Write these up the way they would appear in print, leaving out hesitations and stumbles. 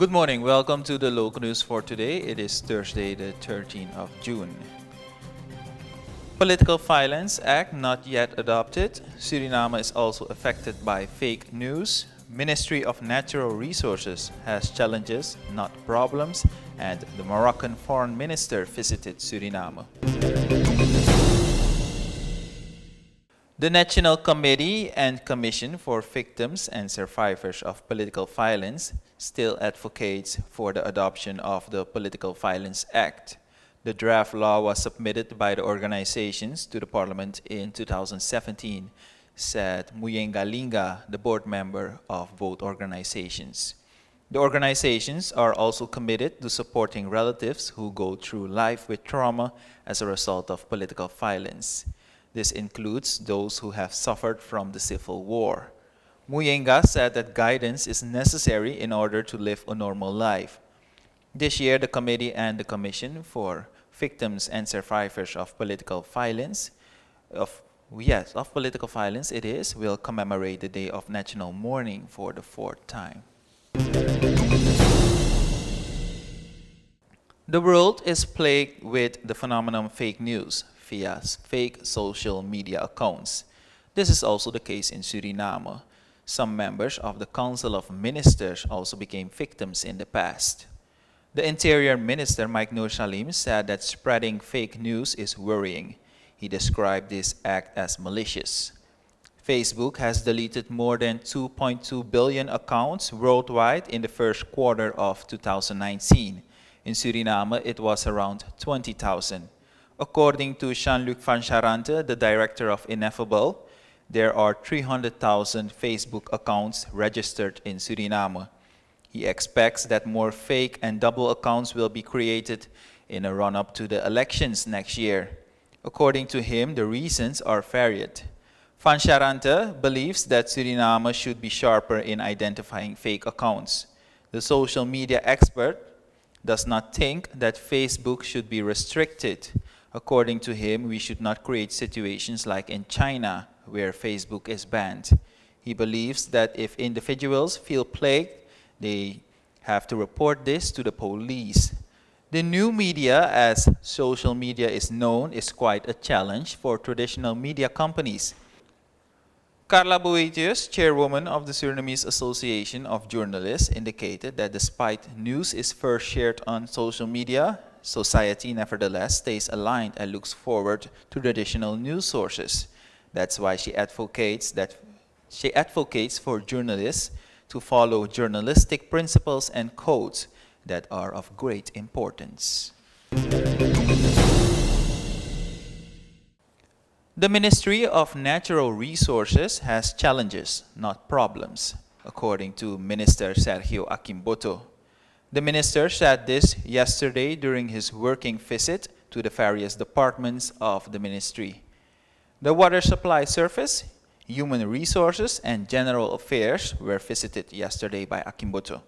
Good morning. Welcome to the local news for today. It is Thursday, the 13th of June. Political Violence Act not yet adopted. Suriname is also affected by fake news. Ministry of Natural Resources has challenges, not problems. And the Moroccan foreign minister visited Suriname. The National Committee and Commission for Victims and Survivors of Political Violence still advocates for the adoption of the Political Violence Act. The draft law was submitted by the organizations to the Parliament in 2017, said Muyenga Linga, the board member of both organizations. The organizations are also committed to supporting relatives who go through life with trauma as a result of political violence. This includes those who have suffered from the civil war. Muyenga said that guidance is necessary in order to live a normal life. This year, the Committee and the Commission for Victims and Survivors of Political Violence, will commemorate the Day of National Mourning for the fourth time. The world is plagued with the phenomenon fake news via fake social media accounts. This is also the case in Suriname. Some members of the Council of Ministers also became victims in the past. The Interior Minister Mike Noor Salim said that spreading fake news is worrying. He described this act as malicious. Facebook has deleted more than 2.2 billion accounts worldwide in the first quarter of 2019. In Suriname, it was around 20,000. According to Jean-Luc Van Charante, the director of Ineffable, there are 300,000 Facebook accounts registered in Suriname. He expects that more fake and double accounts will be created in a run-up to the elections next year. According to him, the reasons are varied. Van Charante believes that Suriname should be sharper in identifying fake accounts. The social media expert does not think that Facebook should be restricted. According to him, we should not create situations like in China, where Facebook is banned. He believes that if individuals feel plagued, they have to report this to the police. The new media, as social media is known, is quite a challenge for traditional media companies. Carla Boetius, chairwoman of the Surinamese Association of Journalists, indicated that despite news is first shared on social media, society nevertheless stays aligned and looks forward to traditional news sources. That's why she advocates for journalists to follow journalistic principles and codes that are of great importance. The Ministry of Natural Resources has challenges, not problems, according to Minister Sergio Akimboto. The minister said this yesterday during his working visit to the various departments of the ministry. The Water Supply Service, Human Resources, and General Affairs were visited yesterday by Akimboto.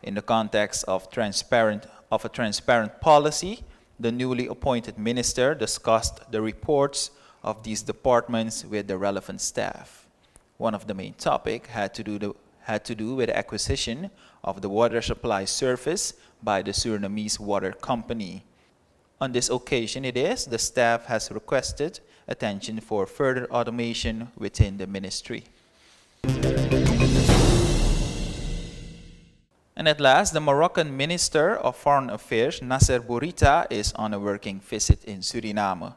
In the context of a transparent policy, the newly appointed minister discussed the reports of these departments with the relevant staff. One of the main topics had to do with the acquisition of the water supply service by the Surinamese Water Company. On this occasion, the staff has requested attention for further automation within the ministry. And at last, the Moroccan Minister of Foreign Affairs, Nasser Bourita, is on a working visit in Suriname.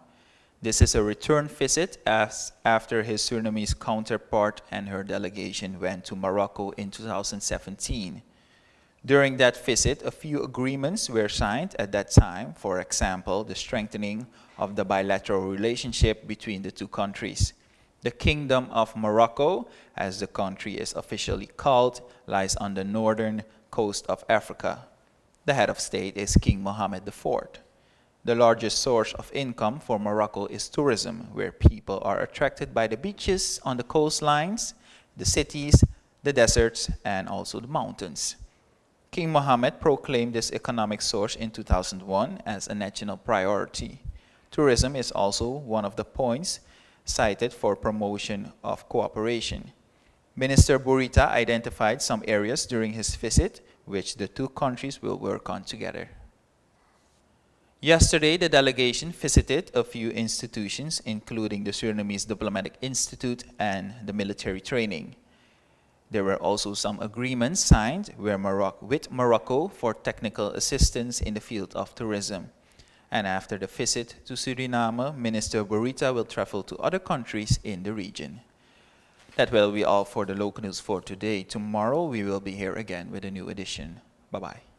This is a return visit after his Surinamese counterpart and her delegation went to Morocco in 2017. During that visit, a few agreements were signed at that time, for example, the strengthening of the bilateral relationship between the two countries. The Kingdom of Morocco, as the country is officially called, lies on the northern coast of Africa. The head of state is King Mohammed IV. The largest source of income for Morocco is tourism, where people are attracted by the beaches on the coastlines, the cities, the deserts, and also the mountains. King Mohammed proclaimed this economic source in 2001 as a national priority. Tourism is also one of the points cited for promotion of cooperation. Minister Bourita identified some areas during his visit which the two countries will work on together. Yesterday, the delegation visited a few institutions, including the Surinamese Diplomatic Institute and the military training. There were also some agreements signed with Morocco for technical assistance in the field of tourism. And after the visit to Suriname, Minister Burita will travel to other countries in the region. That will be all for the local news for today. Tomorrow we will be here again with a new edition. Bye-bye.